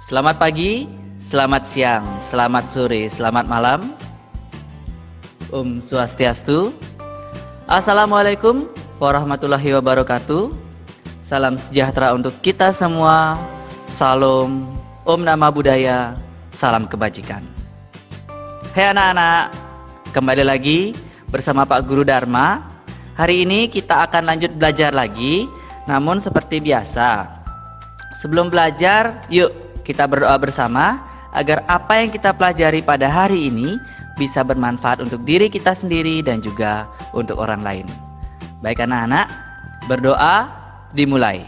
Selamat pagi, selamat siang, selamat sore, selamat malam. Om Swastiastu. Assalamualaikum warahmatullahi wabarakatuh. Salam sejahtera untuk kita semua. Salam, Om Nama Budaya, salam kebajikan. Hai anak-anak, kembali lagi bersama Pak Guru Dharma. Hari ini kita akan lanjut belajar lagi. Namun seperti biasa, sebelum belajar, yuk kita berdoa bersama agar apa yang kita pelajari pada hari ini bisa bermanfaat untuk diri kita sendiri dan juga untuk orang lain. Baik anak-anak, berdoa dimulai.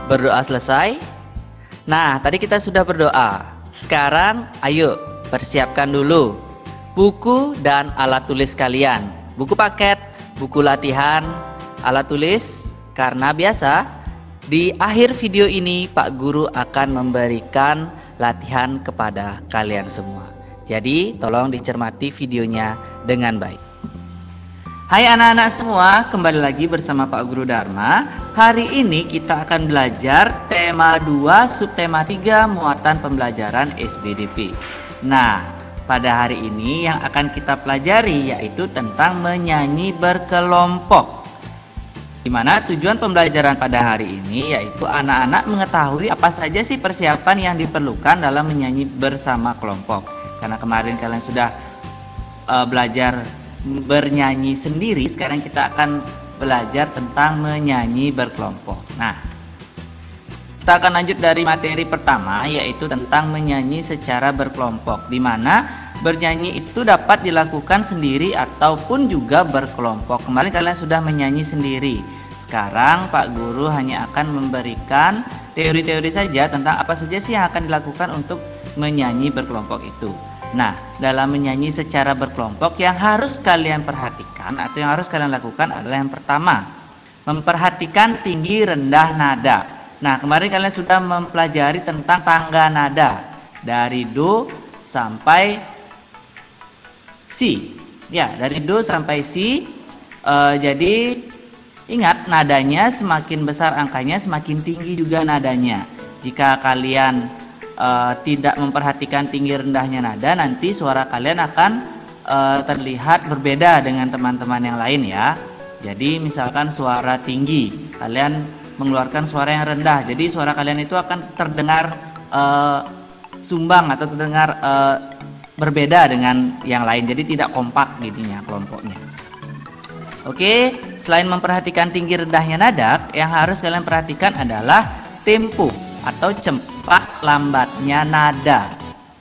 Berdoa selesai. Nah, tadi kita sudah berdoa. Sekarang ayo persiapkan dulu buku dan alat tulis kalian. Buku paket, buku latihan, alat tulis. Karena biasa di akhir video ini Pak Guru akan memberikan latihan kepada kalian semua. Jadi tolong dicermati videonya dengan baik. Hai anak-anak semua, kembali lagi bersama Pak Guru Dharma. Hari ini kita akan belajar tema 2 subtema 3 muatan pembelajaran SBDP. Nah, pada hari ini yang akan kita pelajari yaitu tentang menyanyi berkelompok. Di mana tujuan pembelajaran pada hari ini yaitu anak-anak mengetahui apa saja sih persiapan yang diperlukan dalam menyanyi bersama kelompok. Karena kemarin kalian sudah belajar bernyanyi sendiri, sekarang kita akan belajar tentang menyanyi berkelompok. Nah, kita akan lanjut dari materi pertama yaitu tentang menyanyi secara berkelompok, di mana bernyanyi itu dapat dilakukan sendiri ataupun juga berkelompok. Kemarin kalian sudah menyanyi sendiri. Sekarang Pak Guru hanya akan memberikan teori-teori saja tentang apa saja sih yang akan dilakukan untuk menyanyi berkelompok itu. Nah, dalam menyanyi secara berkelompok yang harus kalian perhatikan atau yang harus kalian lakukan adalah yang pertama, memperhatikan tinggi rendah nada. Nah, kemarin kalian sudah mempelajari tentang tangga nada dari do sampai si. Ya, dari do sampai si. Jadi ingat, nadanya semakin besar angkanya semakin tinggi juga nadanya. Jika kalian tidak memperhatikan tinggi rendahnya nada, nanti suara kalian akan terlihat berbeda dengan teman-teman yang lain ya. Jadi misalkan suara tinggi, kalian mengeluarkan suara yang rendah, jadi suara kalian itu akan terdengar sumbang atau terdengar berbeda dengan yang lain, jadi tidak kompak jadinya kelompoknya. Oke, selain memperhatikan tinggi rendahnya nada, yang harus kalian perhatikan adalah tempo atau cepat lambatnya nada.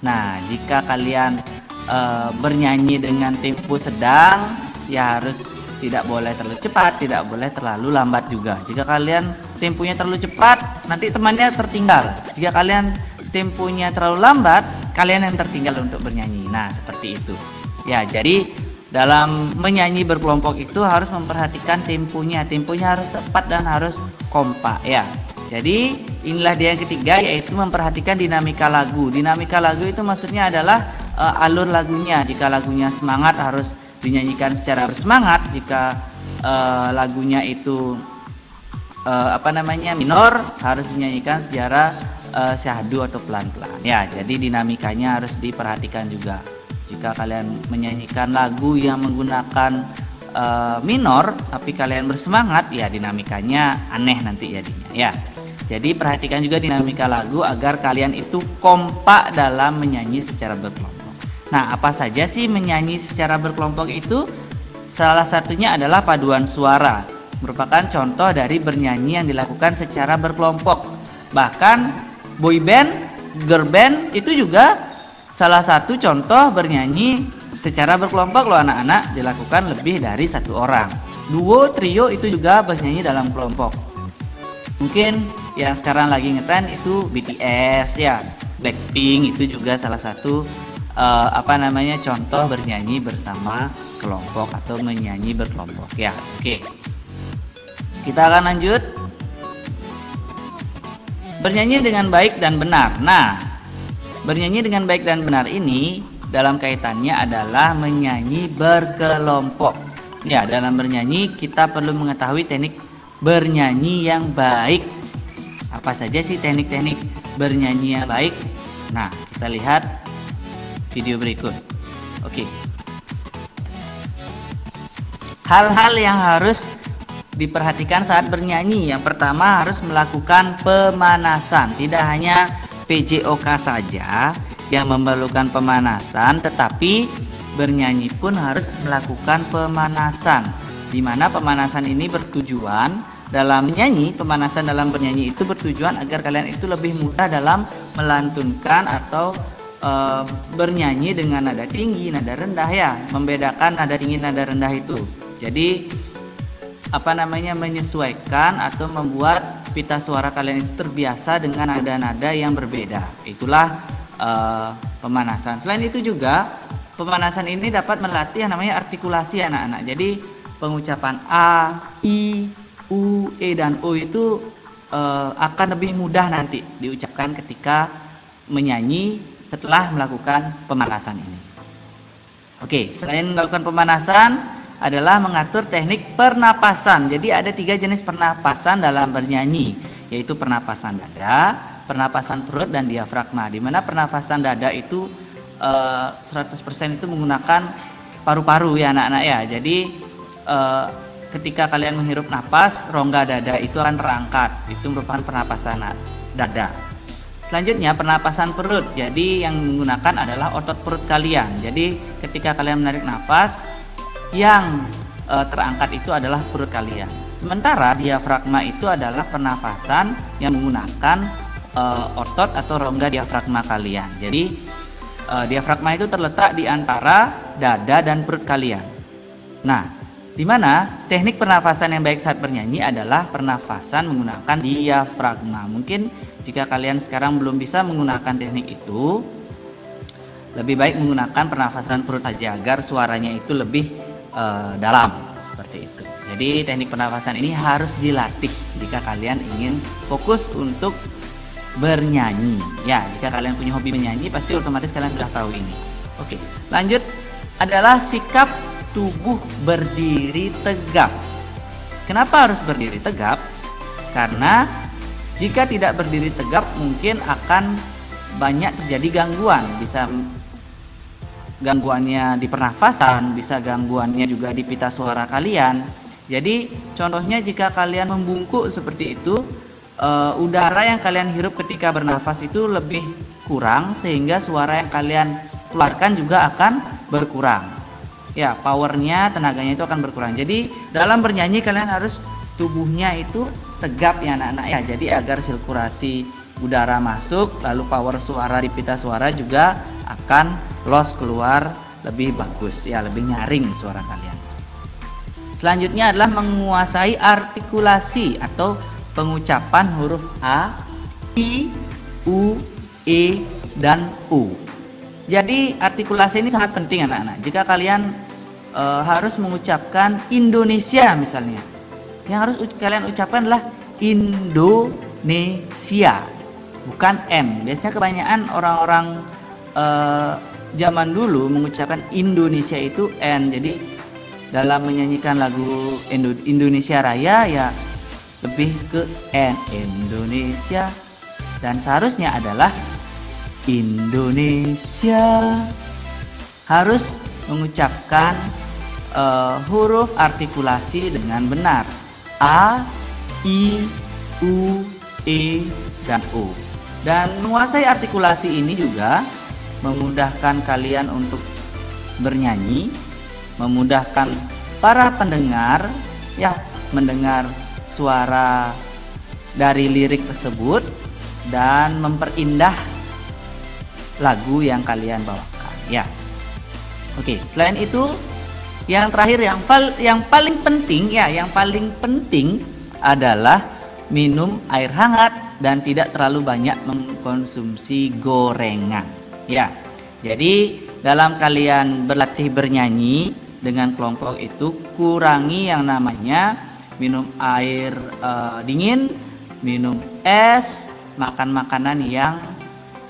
Nah, jika kalian bernyanyi dengan tempo sedang, ya harus tidak boleh terlalu cepat, tidak boleh terlalu lambat juga. Jika kalian temponya terlalu cepat, nanti temannya tertinggal. Jika kalian temponya terlalu lambat, kalian yang tertinggal untuk bernyanyi. Nah, seperti itu. Ya, jadi dalam menyanyi berkelompok itu harus memperhatikan temponya. Temponya harus tepat dan harus kompak ya. Jadi inilah dia yang ketiga yaitu memperhatikan dinamika lagu. Dinamika lagu itu maksudnya adalah alur lagunya. Jika lagunya semangat harus dinyanyikan secara bersemangat. Jika lagunya itu minor harus dinyanyikan secara syahdu atau pelan-pelan. Ya, jadi dinamikanya harus diperhatikan juga. Jika kalian menyanyikan lagu yang menggunakan minor tapi kalian bersemangat, ya dinamikanya aneh nanti jadinya ya. Jadi perhatikan juga dinamika lagu agar kalian itu kompak dalam menyanyi secara berkelompok. Nah, apa saja sih menyanyi secara berkelompok itu? Salah satunya adalah paduan suara, merupakan contoh dari bernyanyi yang dilakukan secara berkelompok. Bahkan boy band, girl band itu juga salah satu contoh bernyanyi secara berkelompok loh anak-anak, dilakukan lebih dari satu orang. Duo, trio itu juga bernyanyi dalam kelompok. Mungkin yang sekarang lagi ngetren itu BTS ya, Blackpink itu juga salah satu contoh bernyanyi bersama kelompok atau menyanyi berkelompok ya. Oke. Kita akan lanjut. Bernyanyi dengan baik dan benar. Nah, bernyanyi dengan baik dan benar ini dalam kaitannya adalah menyanyi berkelompok. Ya, dalam bernyanyi kita perlu mengetahui teknik bernyanyi yang baik. Apa saja sih teknik-teknik bernyanyi yang baik? Nah, kita lihat video berikut. Oke. Hal-hal yang harus diperhatikan saat bernyanyi. Yang pertama, harus melakukan pemanasan. Tidak hanya PJOK saja yang memerlukan pemanasan, tetapi bernyanyi pun harus melakukan pemanasan. Di mana pemanasan ini bertujuan dalam menyanyi, pemanasan dalam bernyanyi itu bertujuan agar kalian itu lebih mudah dalam melantunkan atau bernyanyi dengan nada tinggi, nada rendah, ya, membedakan nada tinggi, nada rendah itu. Jadi menyesuaikan atau membuat pita suara kalian itu terbiasa dengan nada-nada yang berbeda. Itulah pemanasan. Selain itu juga pemanasan ini dapat melatih yang namanya artikulasi anak-anak. Jadi pengucapan A, I, U, E dan O itu akan lebih mudah nanti diucapkan ketika menyanyi setelah melakukan pemanasan ini. Oke, selain melakukan pemanasan adalah mengatur teknik pernapasan. Jadi ada 3 jenis pernapasan dalam bernyanyi, yaitu pernapasan dada, pernapasan perut, dan diafragma. Di mana pernapasan dada itu 100% itu menggunakan paru-paru, ya anak-anak ya. Jadi ketika kalian menghirup napas, rongga dada itu akan terangkat. Itu merupakan pernapasan dada. Selanjutnya pernapasan perut. Jadi yang menggunakan adalah otot perut kalian. Jadi ketika kalian menarik nafas, yang terangkat itu adalah perut kalian. Sementara diafragma itu adalah pernafasan yang menggunakan otot atau rongga diafragma kalian. Jadi diafragma itu terletak di antara dada dan perut kalian. Nah, di mana teknik pernafasan yang baik saat bernyanyi adalah pernafasan menggunakan diafragma. Mungkin jika kalian sekarang belum bisa menggunakan teknik itu, lebih baik menggunakan pernafasan perut saja agar suaranya itu lebih dalam, seperti itu. Jadi teknik pernafasan ini harus dilatih jika kalian ingin fokus untuk bernyanyi. Ya, jika kalian punya hobi menyanyi, pasti otomatis kalian sudah tahu ini. Oke, lanjut adalah sikap tubuh berdiri tegap. Kenapa harus berdiri tegap? Karena jika tidak berdiri tegap mungkin akan banyak terjadi gangguan. Bisa gangguannya di pernafasan, bisa gangguannya juga di pita suara kalian. Jadi contohnya jika kalian membungkuk seperti itu, udara yang kalian hirup ketika bernafas itu lebih kurang, sehingga suara yang kalian keluarkan juga akan berkurang. Ya, powernya, tenaganya itu akan berkurang. Jadi dalam bernyanyi kalian harus tubuhnya itu tegap, ya anak-anak ya. Jadi agar sirkulasi udara masuk, lalu power suara di pita suara juga akan loss keluar lebih bagus, ya, lebih nyaring suara kalian. Selanjutnya adalah menguasai artikulasi atau pengucapan huruf A, I, U, E, dan U. Jadi artikulasi ini sangat penting anak-anak. Jika kalian harus mengucapkan Indonesia misalnya, yang harus kalian ucapkan adalah Indonesia, bukan N. Biasanya kebanyakan orang-orang zaman dulu mengucapkan Indonesia itu N. Jadi dalam menyanyikan lagu Indonesia Raya ya lebih ke N, Indonesia, dan seharusnya adalah Indonesia. Harus mengucapkan huruf artikulasi dengan benar, A, I, U, E, dan O. Dan menguasai artikulasi ini juga memudahkan kalian untuk bernyanyi, memudahkan para pendengar ya mendengar suara dari lirik tersebut, dan memperindah lagu yang kalian bawakan ya. Oke, selain itu yang terakhir yang paling penting ya, yang paling penting adalah minum air hangat dan tidak terlalu banyak mengkonsumsi gorengan. Ya, jadi dalam kalian berlatih bernyanyi dengan kelompok itu, kurangi yang namanya minum air dingin, minum es, makan makanan yang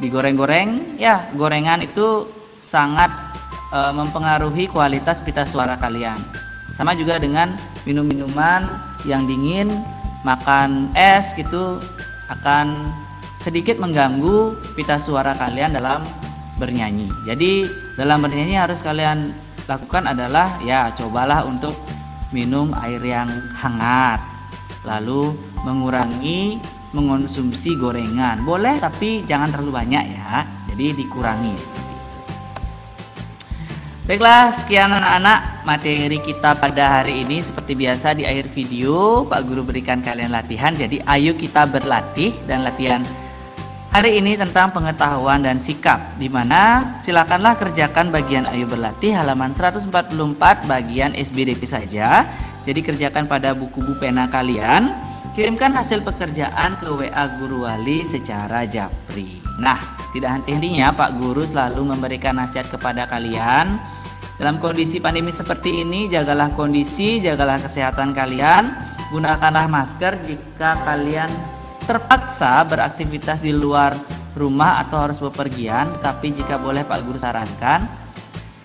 digoreng-goreng. Ya, gorengan itu sangat mempengaruhi kualitas pita suara kalian. Sama juga dengan minum minuman yang dingin makan es gitu akan sedikit mengganggu pita suara kalian dalam bernyanyi. Jadi dalam bernyanyi harus kalian lakukan adalah ya cobalah untuk minum air yang hangat, lalu mengurangi mengonsumsi gorengan. Boleh tapi jangan terlalu banyak ya. Jadi dikurangi seperti itu. Baiklah, sekian anak-anak materi kita pada hari ini. Seperti biasa di akhir video Pak Guru berikan kalian latihan. Jadi ayo kita berlatih, dan latihan hari ini tentang pengetahuan dan sikap, dimana silakanlah kerjakan bagian ayo berlatih halaman 144 bagian SBDP saja. Jadi kerjakan pada buku pena kalian. Kirimkan hasil pekerjaan ke WA Guru Wali secara japri. Nah, tidak henti-hentinya Pak Guru selalu memberikan nasihat kepada kalian. Dalam kondisi pandemi seperti ini, jagalah kondisi, jagalah kesehatan kalian. Gunakanlah masker jika kalian terpaksa beraktivitas di luar rumah atau harus bepergian. Tapi jika boleh Pak Guru sarankan,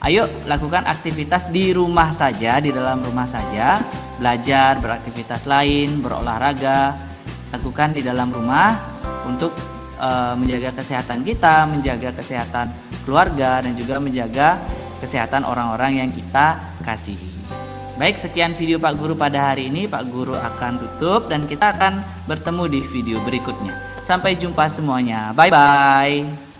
ayo lakukan aktivitas di rumah saja, di dalam rumah saja. Belajar, beraktivitas lain, berolahraga, lakukan di dalam rumah untuk menjaga kesehatan kita, menjaga kesehatan keluarga, dan juga menjaga kesehatan orang-orang yang kita kasihi. Baik, sekian video Pak Guru pada hari ini. Pak Guru akan tutup dan kita akan bertemu di video berikutnya. Sampai jumpa semuanya. Bye-bye.